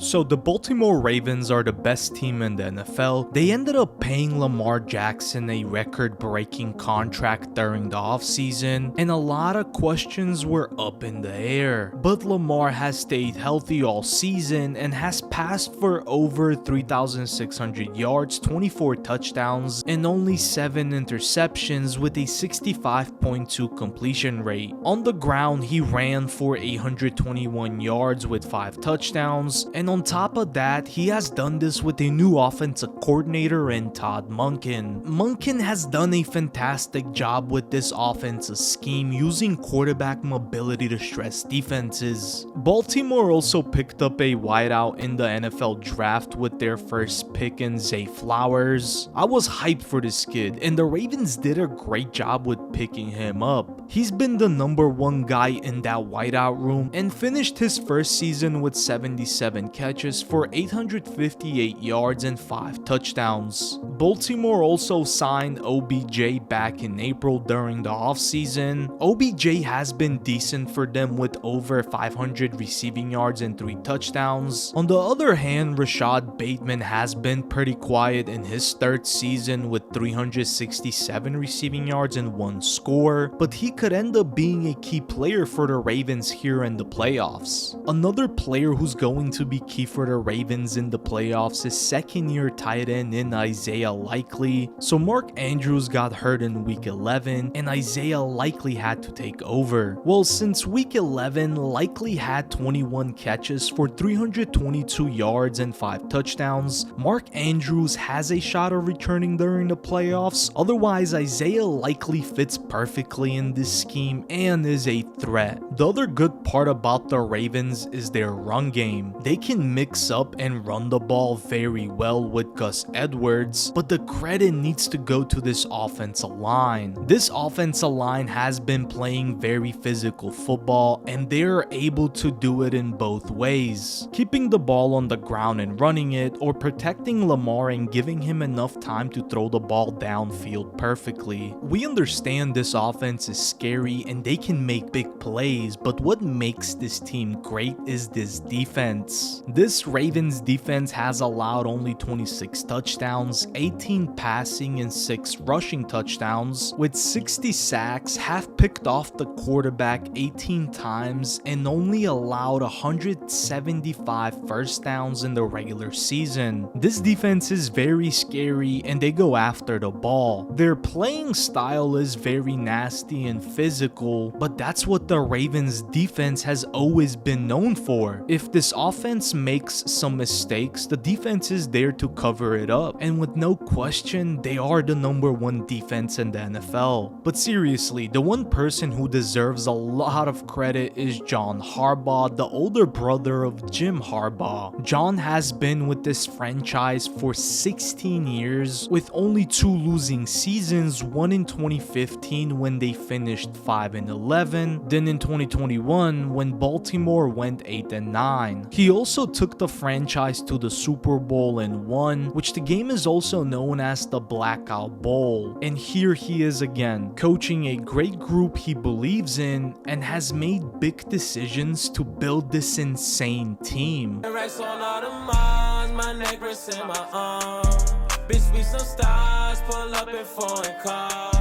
So the Baltimore Ravens are the best team in the NFL. They ended up paying Lamar Jackson a record-breaking contract during the offseason, and a lot of questions were up in the air. But Lamar has stayed healthy all season and has passed for over 3,600 yards, 24 touchdowns, and only 7 interceptions with a 65.2 completion rate. On the ground, he ran for 821 yards with 5 touchdowns, and on top of that, he has done this with a new offensive coordinator in Todd Monken. Monken has done a fantastic job with this offensive scheme using quarterback mobility to stress defenses. Baltimore also picked up a wideout in the NFL draft with their first pick in Zay Flowers. I was hyped for this kid, and the Ravens did a great job with picking him up. He's been the #1 guy in that wideout room and finished his first season with 77 catches for 858 yards and 5 touchdowns. Baltimore also signed OBJ back in April during the offseason. OBJ has been decent for them with over 500 receiving yards and 3 touchdowns. On the other hand, Rashon Bateman has been pretty quiet in his third season with 367 receiving yards and 1 score, but he could end up being a key player for the Ravens here in the playoffs. Another player who's going to be key for the Ravens in the playoffs is second-year tight end in Isaiah Likely. So Mark Andrews got hurt in week 11 and Isaiah Likely had to take over. Well, since week 11, Likely had 21 catches for 322 yards and 5 touchdowns. Mark Andrews has a shot of returning during the playoffs. Otherwise, Isaiah Likely fits perfectly in this scheme and is a threat. The other good part about the Ravens is their run game. They can mix up and run the ball very well with Gus Edwards, but the credit needs to go to this offensive line. This offensive line has been playing very physical football, and they're able to do it in both ways, keeping the ball on the ground and running it, or protecting Lamar and giving him enough time to throw the ball downfield perfectly. We understand this offense is scary and they can make big plays, but what makes this team great is this defense. This Ravens defense has allowed only 26 touchdowns, 18 passing and 6 rushing touchdowns, with 60 sacks, have picked off the quarterback 18 times, and only allowed 175 first downs in the regular season. This defense is very scary and they go after the ball. Their playing style is very nasty and physical, but that's what the Ravens defense has always been known for. If this offense makes some mistakes, the defense is there to cover it up, and with no question, they are the #1 defense in the NFL. But seriously, the one person who deserves a lot of credit is John Harbaugh, the older brother of Jim Harbaugh. John has been with this franchise for 16 years with only 2 losing seasons, one in 2015 when they finished 5-11, then in 2021 when Baltimore went 8-9. He also took the franchise to the Super Bowl and won, which the game is also known as the Blackout Bowl. And here he is again, coaching a great group he believes in and has made big decisions to build this insane team. Bitch, we some stars, pull up in foreign cars.